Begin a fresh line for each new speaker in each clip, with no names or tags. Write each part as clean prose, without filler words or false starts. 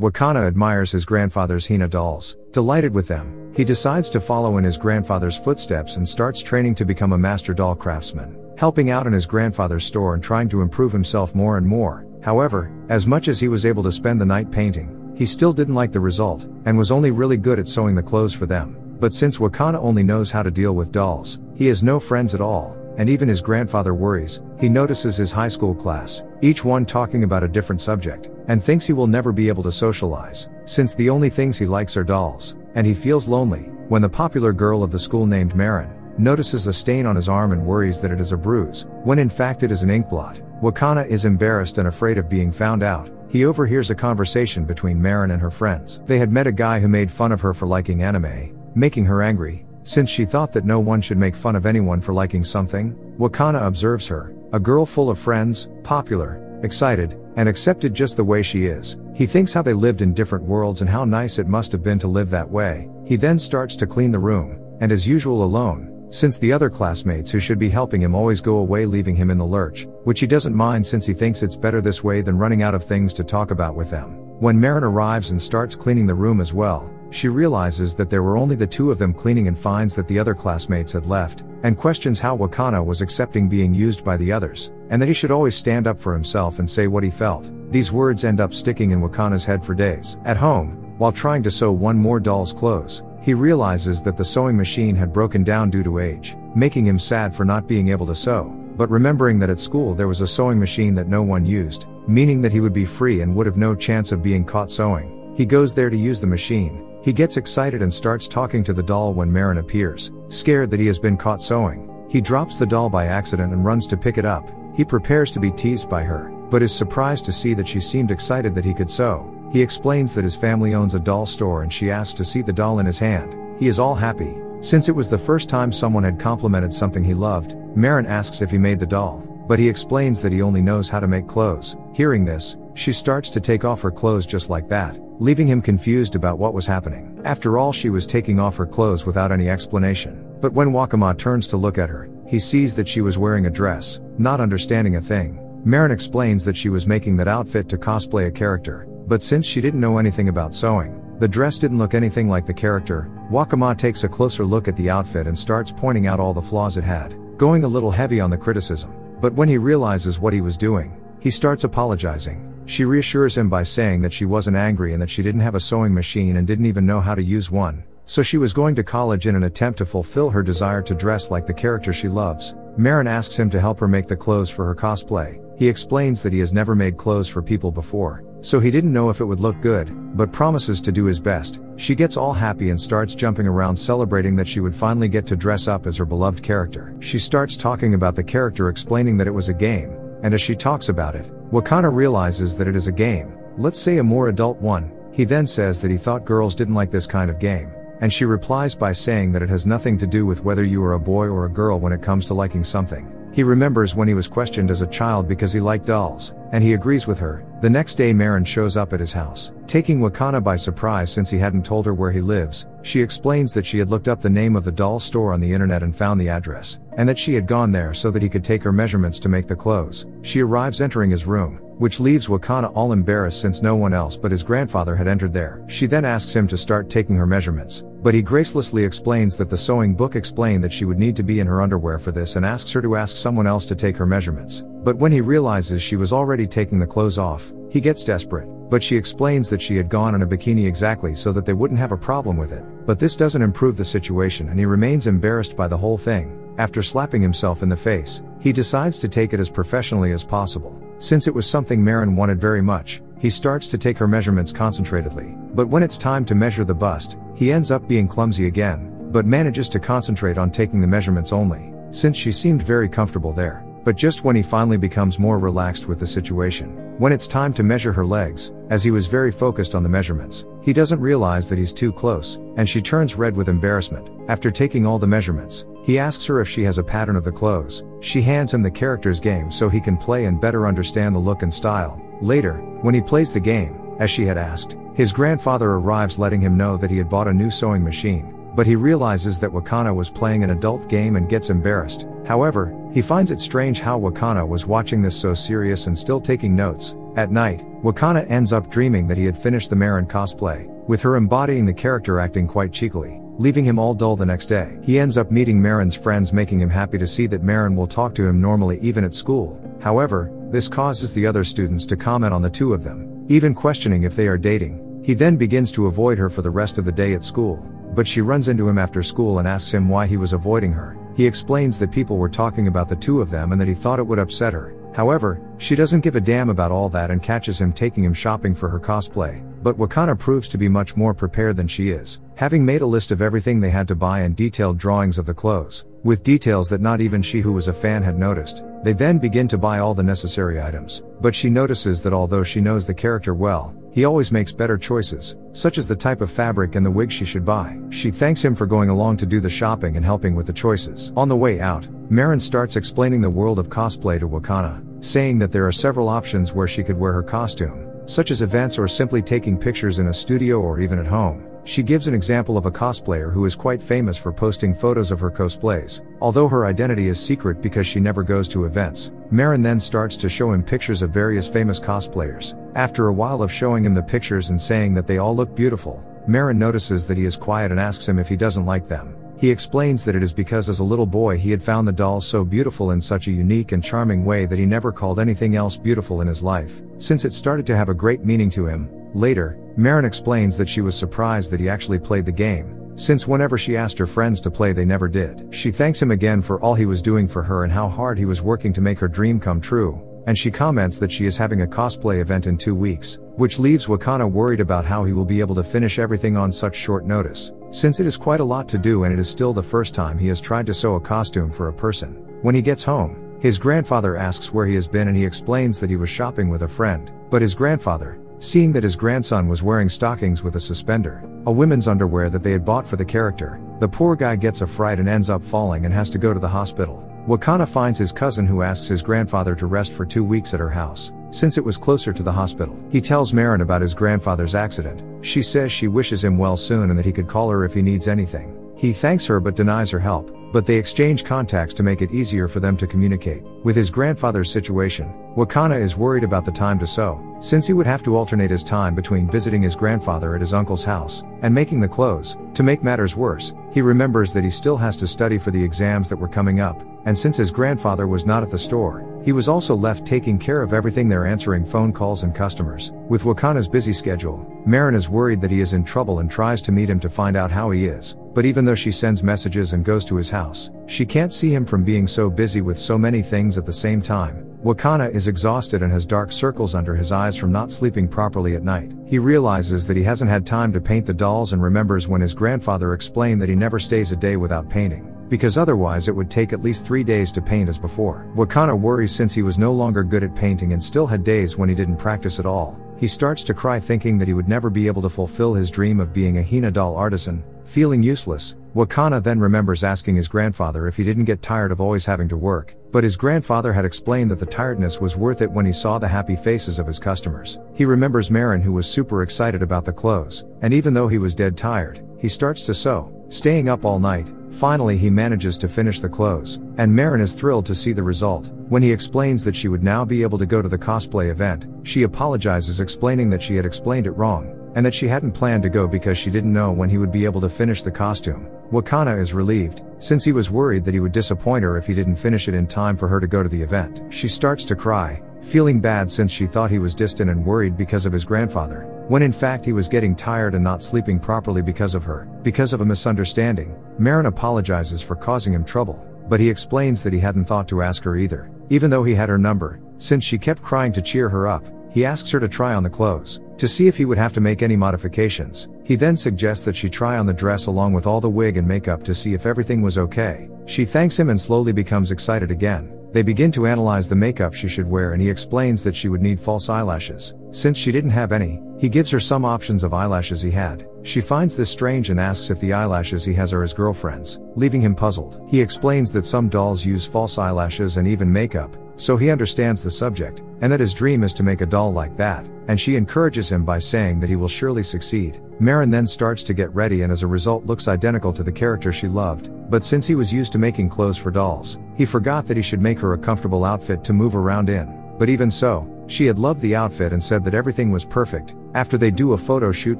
Wakana admires his grandfather's hina dolls. Delighted with them, he decides to follow in his grandfather's footsteps and starts training to become a master doll craftsman, helping out in his grandfather's store and trying to improve himself more and more. However, as much as he was able to spend the night painting, he still didn't like the result, and was only really good at sewing the clothes for them. But since Wakana only knows how to deal with dolls, he has no friends at all, and even his grandfather worries. He notices his high school class, each one talking about a different subject, and thinks he will never be able to socialize, since the only things he likes are dolls, and he feels lonely, when the popular girl of the school named Marin notices a stain on his arm and worries that it is a bruise, when in fact it is an ink blot. Wakana is embarrassed and afraid of being found out. He overhears a conversation between Marin and her friends. They had met a guy who made fun of her for liking anime, making her angry, since she thought that no one should make fun of anyone for liking something. Wakana observes her, a girl full of friends, popular, excited, and accepted just the way she is. He thinks how they lived in different worlds and how nice it must have been to live that way. He then starts to clean the room, and as usual alone, since the other classmates who should be helping him always go away leaving him in the lurch, which he doesn't mind since he thinks it's better this way than running out of things to talk about with them. When Marin arrives and starts cleaning the room as well, she realizes that there were only the two of them cleaning and finds that the other classmates had left, and questions how Wakana was accepting being used by the others, and that he should always stand up for himself and say what he felt. These words end up sticking in Wakana's head for days. At home, while trying to sew one more doll's clothes, he realizes that the sewing machine had broken down due to age, making him sad for not being able to sew, but remembering that at school there was a sewing machine that no one used, meaning that he would be free and would have no chance of being caught sewing. He goes there to use the machine. He gets excited and starts talking to the doll when Marin appears, scared that he has been caught sewing. He drops the doll by accident and runs to pick it up. He prepares to be teased by her, but is surprised to see that she seemed excited that he could sew. He explains that his family owns a doll store and she asks to see the doll in his hand. He is all happy, since it was the first time someone had complimented something he loved. Marin asks if he made the doll, but he explains that he only knows how to make clothes. Hearing this, she starts to take off her clothes just like that, leaving him confused about what was happening. After all, she was taking off her clothes without any explanation. But when Wakama turns to look at her, he sees that she was wearing a dress. Not understanding a thing, Marin explains that she was making that outfit to cosplay a character, but since she didn't know anything about sewing, the dress didn't look anything like the character. Wakama takes a closer look at the outfit and starts pointing out all the flaws it had, going a little heavy on the criticism. But when he realizes what he was doing, he starts apologizing. She reassures him by saying that she wasn't angry and that she didn't have a sewing machine and didn't even know how to use one, so she was going to college in an attempt to fulfill her desire to dress like the character she loves. Marin asks him to help her make the clothes for her cosplay. He explains that he has never made clothes for people before, so he didn't know if it would look good, but promises to do his best. She gets all happy and starts jumping around celebrating that she would finally get to dress up as her beloved character. She starts talking about the character, explaining that it was a game, and as she talks about it, Wakana realizes that it is a game, let's say a more adult one. He then says that he thought girls didn't like this kind of game, and she replies by saying that it has nothing to do with whether you are a boy or a girl when it comes to liking something. He remembers when he was questioned as a child because he liked dolls, and he agrees with her. The next day Marin shows up at his house, taking Wakana by surprise since he hadn't told her where he lives. She explains that she had looked up the name of the doll store on the internet and found the address, and that she had gone there so that he could take her measurements to make the clothes. She arrives entering his room, which leaves Wakana all embarrassed since no one else but his grandfather had entered there. She then asks him to start taking her measurements, but he gracelessly explains that the sewing book explained that she would need to be in her underwear for this and asks her to ask someone else to take her measurements. But when he realizes she was already taking the clothes off, he gets desperate, but she explains that she had gone in a bikini exactly so that they wouldn't have a problem with it. But this doesn't improve the situation and he remains embarrassed by the whole thing. After slapping himself in the face, he decides to take it as professionally as possible. Since it was something Marin wanted very much, he starts to take her measurements concentratedly. But when it's time to measure the bust, he ends up being clumsy again, but manages to concentrate on taking the measurements only, since she seemed very comfortable there. But just when he finally becomes more relaxed with the situation, when it's time to measure her legs, as he was very focused on the measurements, he doesn't realize that he's too close, and she turns red with embarrassment. After taking all the measurements, he asks her if she has a pattern of the clothes. She hands him the character's game so he can play and better understand the look and style. Later, when he plays the game, as she had asked, his grandfather arrives letting him know that he had bought a new sewing machine, but he realizes that Wakana was playing an adult game and gets embarrassed. However, he finds it strange how Wakana was watching this so serious and still taking notes. At night, Wakana ends up dreaming that he had finished the Marin cosplay, with her embodying the character acting quite cheekily, leaving him all dull the next day. He ends up meeting Marin's friends, making him happy to see that Marin will talk to him normally even at school. However, this causes the other students to comment on the two of them, even questioning if they are dating. He then begins to avoid her for the rest of the day at school, but she runs into him after school and asks him why he was avoiding her. He explains that people were talking about the two of them and that he thought it would upset her. However, she doesn't give a damn about all that and catches him taking him shopping for her cosplay, but Wakana proves to be much more prepared than she is, having made a list of everything they had to buy and detailed drawings of the clothes, with details that not even she who was a fan had noticed. They then begin to buy all the necessary items, but she notices that although she knows the character well, he always makes better choices, such as the type of fabric and the wig she should buy. She thanks him for going along to do the shopping and helping with the choices. On the way out, Marin starts explaining the world of cosplay to Wakana, saying that there are several options where she could wear her costume, such as events or simply taking pictures in a studio or even at home. She gives an example of a cosplayer who is quite famous for posting photos of her cosplays, although her identity is secret because she never goes to events. Marin then starts to show him pictures of various famous cosplayers. After a while of showing him the pictures and saying that they all look beautiful, Marin notices that he is quiet and asks him if he doesn't like them. He explains that it is because as a little boy he had found the dolls so beautiful in such a unique and charming way that he never called anything else beautiful in his life, since it started to have a great meaning to him. Later, Marin explains that she was surprised that he actually played the game, since whenever she asked her friends to play they never did. She thanks him again for all he was doing for her and how hard he was working to make her dream come true, and she comments that she is having a cosplay event in 2 weeks, which leaves Wakana worried about how he will be able to finish everything on such short notice, since it is quite a lot to do and it is still the first time he has tried to sew a costume for a person. When he gets home, his grandfather asks where he has been and he explains that he was shopping with a friend, but his grandfather, seeing that his grandson was wearing stockings with a suspender, a women's underwear that they had bought for the character, the poor guy gets a fright and ends up falling and has to go to the hospital. Wakana finds his cousin who asks his grandfather to rest for 2 weeks at her house, since it was closer to the hospital. He tells Marin about his grandfather's accident. She says she wishes him well soon and that he could call her if he needs anything. He thanks her but denies her help, but they exchange contacts to make it easier for them to communicate. With his grandfather's situation, Wakana is worried about the time to sew, since he would have to alternate his time between visiting his grandfather at his uncle's house and making the clothes. To make matters worse, he remembers that he still has to study for the exams that were coming up, and since his grandfather was not at the store, he was also left taking care of everything there, answering phone calls and customers. With Wakana's busy schedule, Marin is worried that he is in trouble and tries to meet him to find out how he is, but even though she sends messages and goes to his house, she can't see him from being so busy with so many things at the same time. Wakana is exhausted and has dark circles under his eyes from not sleeping properly at night. He realizes that he hasn't had time to paint the dolls and remembers when his grandfather explained that he never stays a day without painting, because otherwise it would take at least 3 days to paint as before. Wakana worries since he was no longer good at painting and still had days when he didn't practice at all. He starts to cry thinking that he would never be able to fulfill his dream of being a hina doll artisan. Feeling useless, Wakana then remembers asking his grandfather if he didn't get tired of always having to work, but his grandfather had explained that the tiredness was worth it when he saw the happy faces of his customers. He remembers Marin, who was super excited about the clothes, and even though he was dead tired, he starts to sew, staying up all night. Finally he manages to finish the clothes, and Marin is thrilled to see the result. When he explains that she would now be able to go to the cosplay event, she apologizes, explaining that she had explained it wrong, and that she hadn't planned to go because she didn't know when he would be able to finish the costume. Wakana is relieved, since he was worried that he would disappoint her if he didn't finish it in time for her to go to the event. She starts to cry, feeling bad since she thought he was distant and worried because of his grandfather, when in fact he was getting tired and not sleeping properly because of her. Because of a misunderstanding, Marin apologizes for causing him trouble, but he explains that he hadn't thought to ask her either, even though he had her number. Since she kept crying to cheer her up, he asks her to try on the clothes, to see if he would have to make any modifications. He then suggests that she try on the dress along with all the wig and makeup to see if everything was okay. She thanks him and slowly becomes excited again. They begin to analyze the makeup she should wear and he explains that she would need false eyelashes. Since she didn't have any, he gives her some options of eyelashes he had. She finds this strange and asks if the eyelashes he has are his girlfriend's, leaving him puzzled. He explains that some dolls use false eyelashes and even makeup, so he understands the subject, and that his dream is to make a doll like that, and she encourages him by saying that he will surely succeed. Marin then starts to get ready and as a result looks identical to the character she loved, but since he was used to making clothes for dolls, he forgot that he should make her a comfortable outfit to move around in. But even so, She had loved the outfit and said that everything was perfect. After they do a photo shoot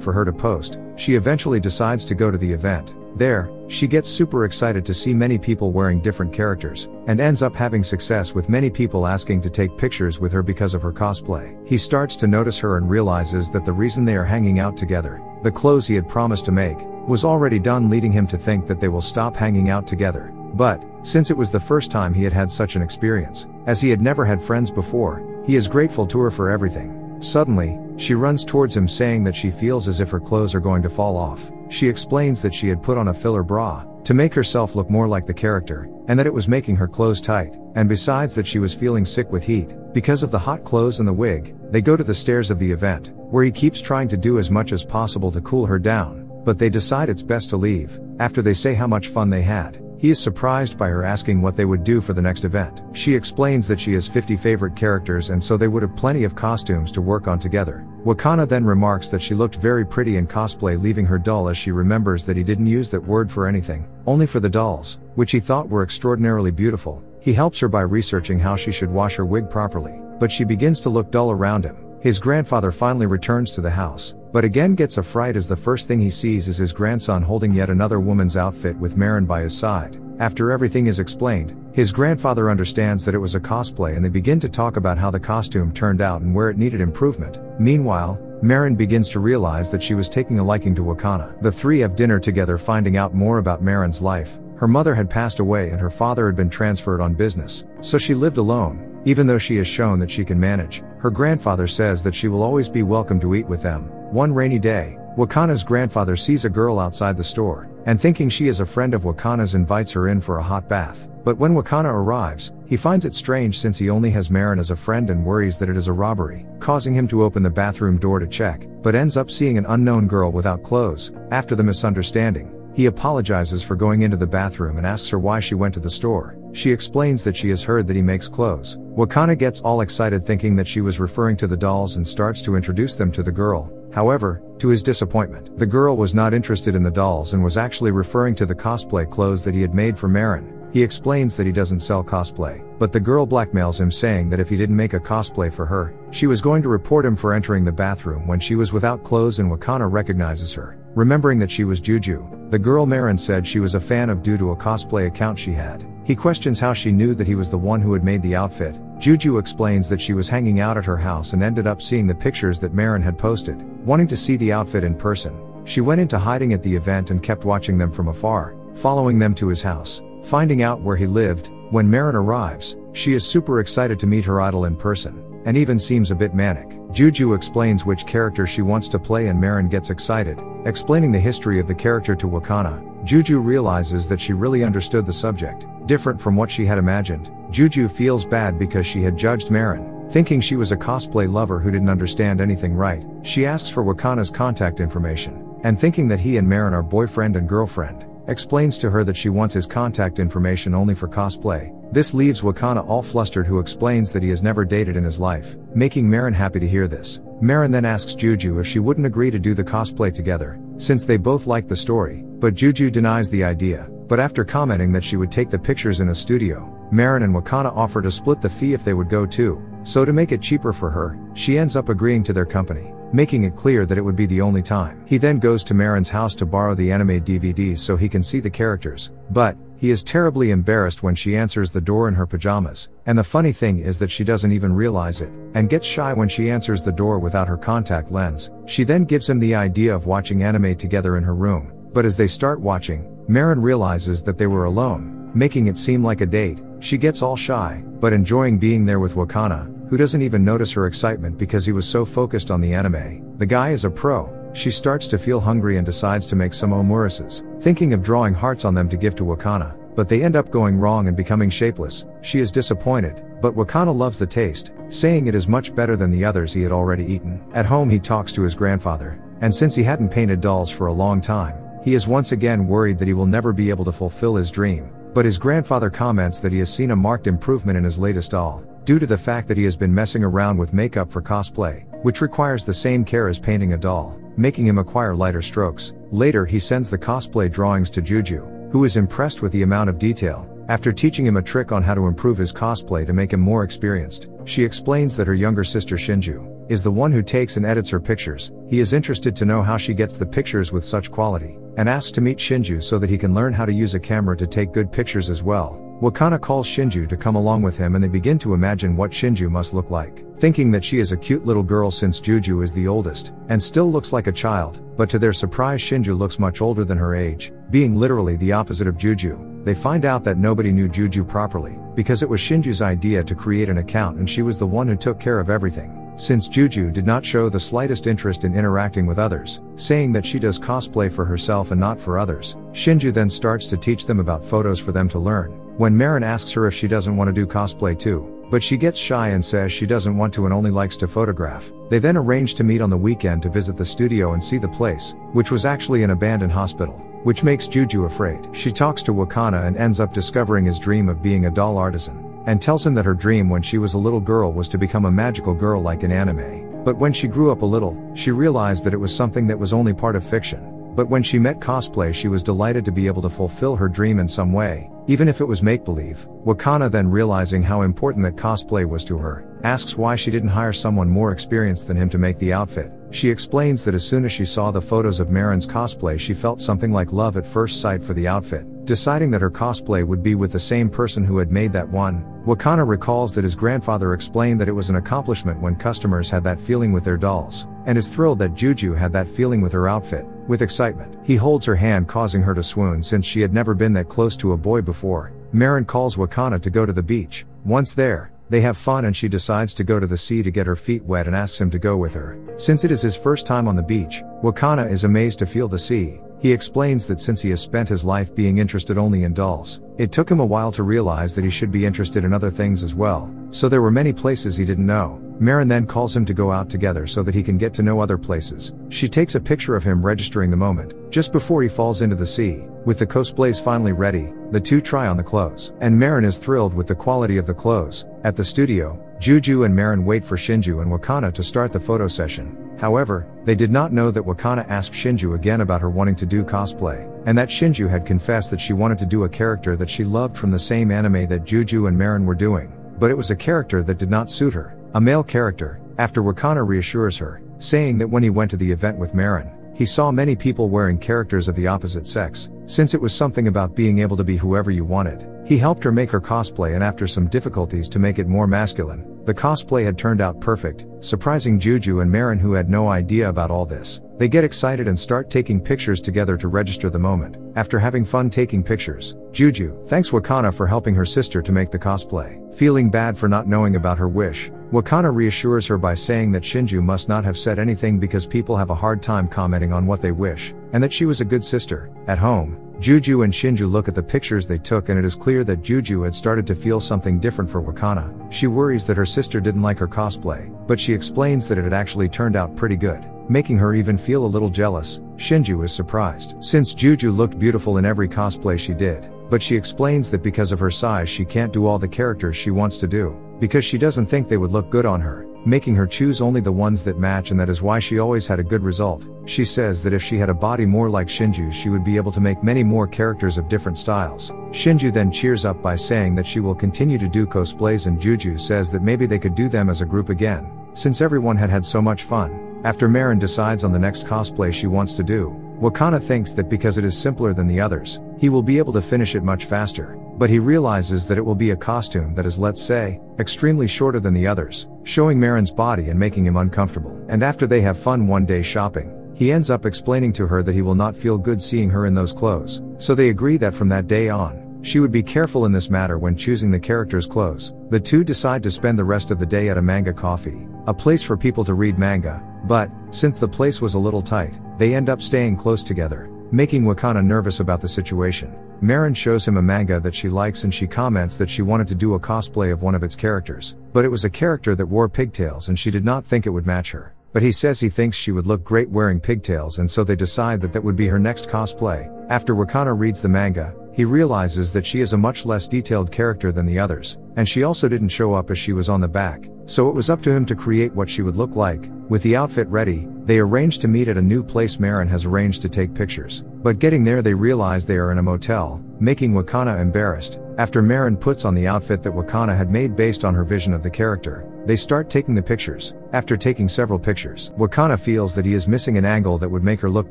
for her to post, she eventually decides to go to the event. There, she gets super excited to see many people wearing different characters, and ends up having success with many people asking to take pictures with her because of her cosplay. He starts to notice her and realizes that the reason they are hanging out together, the clothes he had promised to make, was already done, leading him to think that they will stop hanging out together. But, since it was the first time he had had such an experience, as he had never had friends before, he is grateful to her for everything. Suddenly, she runs towards him saying that she feels as if her clothes are going to fall off. She explains that she had put on a filler bra to make herself look more like the character, and that it was making her clothes tight, and besides that she was feeling sick with heat. Because of the hot clothes and the wig, they go to the stairs of the event, where he keeps trying to do as much as possible to cool her down, but they decide it's best to leave. After they say how much fun they had, he is surprised by her asking what they would do for the next event. She explains that she has 50 favorite characters and so they would have plenty of costumes to work on together. Wakana then remarks that she looked very pretty in cosplay, leaving her dull as she remembers that he didn't use that word for anything, only for the dolls, which he thought were extraordinarily beautiful. He helps her by researching how she should wash her wig properly, but she begins to look dull around him. His grandfather finally returns to the house, but again gets a fright as the first thing he sees is his grandson holding yet another woman's outfit with Marin by his side. After everything is explained, his grandfather understands that it was a cosplay and they begin to talk about how the costume turned out and where it needed improvement. Meanwhile, Marin begins to realize that she was taking a liking to Wakana. The three have dinner together, finding out more about Marin's life. Her mother had passed away and her father had been transferred on business, so she lived alone. Even though she has shown that she can manage, her grandfather says that she will always be welcome to eat with them. One rainy day, Wakana's grandfather sees a girl outside the store, and thinking she is a friend of Wakana's invites her in for a hot bath. But when Wakana arrives, he finds it strange since he only has Marin as a friend and worries that it is a robbery, causing him to open the bathroom door to check, but ends up seeing an unknown girl without clothes. After the misunderstanding, he apologizes for going into the bathroom and asks her why she went to the store. She explains that she has heard that he makes clothes. Wakana gets all excited thinking that she was referring to the dolls and starts to introduce them to the girl. However, to his disappointment, the girl was not interested in the dolls and was actually referring to the cosplay clothes that he had made for Marin. He explains that he doesn't sell cosplay, but the girl blackmails him saying that if he didn't make a cosplay for her, she was going to report him for entering the bathroom when she was without clothes, and Wakana recognizes her. Remembering that she was Juju, the girl Marin said she was a fan of due to a cosplay account she had. He questions how she knew that he was the one who had made the outfit. Juju explains that she was hanging out at her house and ended up seeing the pictures that Marin had posted. Wanting to see the outfit in person, she went into hiding at the event and kept watching them from afar, following them to his house, finding out where he lived. When Marin arrives, she is super excited to meet her idol in person, and even seems a bit manic. Juju explains which character she wants to play and Marin gets excited, explaining the history of the character to Wakana. Juju realizes that she really understood the subject, different from what she had imagined. Juju feels bad because she had judged Marin, thinking she was a cosplay lover who didn't understand anything right. She asks for Wakana's contact information, and thinking that he and Marin are boyfriend and girlfriend, explains to her that she wants his contact information only for cosplay. This leaves Wakana all flustered, who explains that he has never dated in his life, making Marin happy to hear this. Marin then asks Juju if she wouldn't agree to do the cosplay together, since they both like the story, but Juju denies the idea. But after commenting that she would take the pictures in a studio, Marin and Wakana offer to split the fee if they would go too. So to make it cheaper for her, she ends up agreeing to their company, making it clear that it would be the only time. He then goes to Marin's house to borrow the anime DVDs so he can see the characters, but he is terribly embarrassed when she answers the door in her pajamas, and the funny thing is that she doesn't even realize it, and gets shy when she answers the door without her contact lens. She then gives him the idea of watching anime together in her room, but as they start watching, Marin realizes that they were alone, making it seem like a date. She gets all shy, but enjoying being there with Wakana, who doesn't even notice her excitement because he was so focused on the anime. The guy is a pro. She starts to feel hungry and decides to make some omurices, thinking of drawing hearts on them to give to Wakana, but they end up going wrong and becoming shapeless. She is disappointed, but Wakana loves the taste, saying it is much better than the others he had already eaten. At home he talks to his grandfather, and since he hadn't painted dolls for a long time, he is once again worried that he will never be able to fulfill his dream. But his grandfather comments that he has seen a marked improvement in his latest doll, due to the fact that he has been messing around with makeup for cosplay, which requires the same care as painting a doll, making him acquire lighter strokes. Later he sends the cosplay drawings to Juju, who is impressed with the amount of detail. After teaching him a trick on how to improve his cosplay to make him more experienced, She explains that her younger sister Shinju is the one who takes and edits her pictures. He is interested to know how she gets the pictures with such quality, and asks to meet Shinju so that he can learn how to use a camera to take good pictures as well. Wakana calls Shinju to come along with him and they begin to imagine what Shinju must look like, thinking that she is a cute little girl since Juju is the oldest, and still looks like a child, but to their surprise Shinju looks much older than her age, being literally the opposite of Juju. They find out that nobody knew Juju properly, because it was Shinju's idea to create an account and she was the one who took care of everything. Since Juju did not show the slightest interest in interacting with others, saying that she does cosplay for herself and not for others, Shinju then starts to teach them about photos for them to learn. When Marin asks her if she doesn't want to do cosplay too, but she gets shy and says she doesn't want to and only likes to photograph, they then arrange to meet on the weekend to visit the studio and see the place, which was actually an abandoned hospital, which makes Juju afraid. She talks to Wakana and ends up discovering his dream of being a doll artisan, and tells him that her dream when she was a little girl was to become a magical girl like in anime. But when she grew up a little, she realized that it was something that was only part of fiction. But when she met cosplay she was delighted to be able to fulfill her dream in some way, even if it was make-believe. Wakana then realizing how important that cosplay was to her, asks why she didn't hire someone more experienced than him to make the outfit. She explains that as soon as she saw the photos of Marin's cosplay she felt something like love at first sight for the outfit, deciding that her cosplay would be with the same person who had made that one. Wakana recalls that his grandfather explained that it was an accomplishment when customers had that feeling with their dolls, and is thrilled that Juju had that feeling with her outfit. With excitement, he holds her hand causing her to swoon since she had never been that close to a boy before. Marin calls Wakana to go to the beach. Once there, they have fun and she decides to go to the sea to get her feet wet and asks him to go with her. Since it is his first time on the beach, Wakana is amazed to feel the sea. He explains that since he has spent his life being interested only in dolls, it took him a while to realize that he should be interested in other things as well, so there were many places he didn't know. Marin then calls him to go out together so that he can get to know other places. She takes a picture of him registering the moment, just before he falls into the sea. With the cosplays finally ready, the two try on the clothes, and Marin is thrilled with the quality of the clothes. At the studio, Juju and Marin wait for Shinju and Wakana to start the photo session. However, they did not know that Wakana asked Shinju again about her wanting to do cosplay, and that Shinju had confessed that she wanted to do a character that she loved from the same anime that Juju and Marin were doing, but it was a character that did not suit her, a male character. After Wakana reassures her, saying that when he went to the event with Marin, he saw many people wearing characters of the opposite sex, since it was something about being able to be whoever you wanted. He helped her make her cosplay and after some difficulties to make it more masculine, the cosplay had turned out perfect, surprising Juju and Marin who had no idea about all this. They get excited and start taking pictures together to register the moment. After having fun taking pictures, Juju thanks Wakana for helping her sister to make the cosplay. Feeling bad for not knowing about her wish, Wakana reassures her by saying that Shinju must not have said anything because people have a hard time commenting on what they wish, and that she was a good sister. At home, Juju and Shinju look at the pictures they took and it is clear that Juju had started to feel something different for Wakana. She worries that her sister didn't like her cosplay, but she explains that it had actually turned out pretty good, making her even feel a little jealous. Shinju is surprised, since Juju looked beautiful in every cosplay she did, but she explains that because of her size she can't do all the characters she wants to do, because she doesn't think they would look good on her, making her choose only the ones that match, and that is why she always had a good result. She says that if she had a body more like Shinju's she would be able to make many more characters of different styles. Shinju then cheers up by saying that she will continue to do cosplays, and Juju says that maybe they could do them as a group again, since everyone had had so much fun. After Marin decides on the next cosplay she wants to do, Wakana thinks that because it is simpler than the others, he will be able to finish it much faster, but he realizes that it will be a costume that is, let's say, extremely shorter than the others, showing Marin's body and making him uncomfortable. And after they have fun one day shopping, he ends up explaining to her that he will not feel good seeing her in those clothes, so they agree that from that day on, she would be careful in this matter when choosing the character's clothes. The two decide to spend the rest of the day at a manga coffee, a place for people to read manga, but, since the place was a little tight, they end up staying close together, making Wakana nervous about the situation. Marin shows him a manga that she likes and she comments that she wanted to do a cosplay of one of its characters, but it was a character that wore pigtails and she did not think it would match her. But he says he thinks she would look great wearing pigtails, and so they decide that that would be her next cosplay. After Wakana reads the manga, he realizes that she is a much less detailed character than the others, and she also didn't show up as she was on the back, so it was up to him to create what she would look like. With the outfit ready, they arrange to meet at a new place Marin has arranged to take pictures. But getting there they realize they are in a motel, making Wakana embarrassed. After Marin puts on the outfit that Wakana had made based on her vision of the character, they start taking the pictures. After taking several pictures, Wakana feels that he is missing an angle that would make her look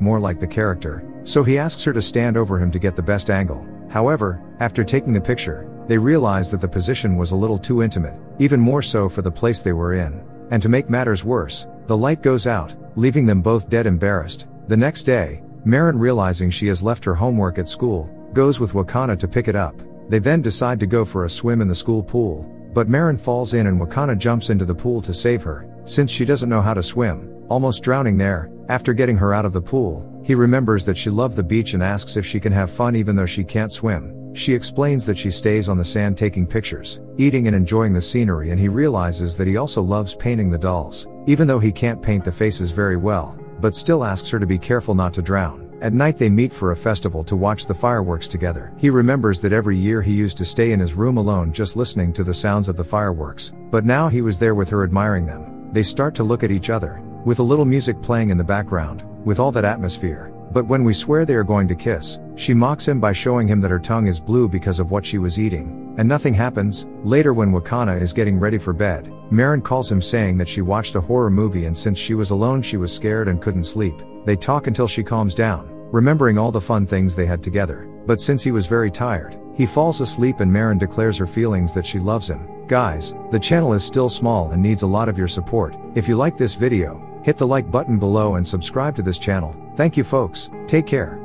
more like the character, so he asks her to stand over him to get the best angle. However, after taking the picture, they realize that the position was a little too intimate, even more so for the place they were in. And to make matters worse, the light goes out, leaving them both dead embarrassed. The next day, Marin, realizing she has left her homework at school, goes with Wakana to pick it up. They then decide to go for a swim in the school pool, but Marin falls in and Wakana jumps into the pool to save her, since she doesn't know how to swim, almost drowning there. After getting her out of the pool, he remembers that she loved the beach and asks if she can have fun even though she can't swim. She explains that she stays on the sand taking pictures, eating and enjoying the scenery, and he realizes that he also loves painting the dolls, even though he can't paint the faces very well, but still asks her to be careful not to drown. At night they meet for a festival to watch the fireworks together. He remembers that every year he used to stay in his room alone just listening to the sounds of the fireworks, but now he was there with her admiring them. They start to look at each other, with a little music playing in the background, with all that atmosphere. But when we swear they are going to kiss, she mocks him by showing him that her tongue is blue because of what she was eating, and nothing happens. Later, when Wakana is getting ready for bed, Marin calls him saying that she watched a horror movie and since she was alone she was scared and couldn't sleep. They talk until she calms down, remembering all the fun things they had together. But since he was very tired, he falls asleep and Marin declares her feelings that she loves him. Guys, the channel is still small and needs a lot of your support. If you like this video, hit the like button below and subscribe to this channel. Thank you folks, take care.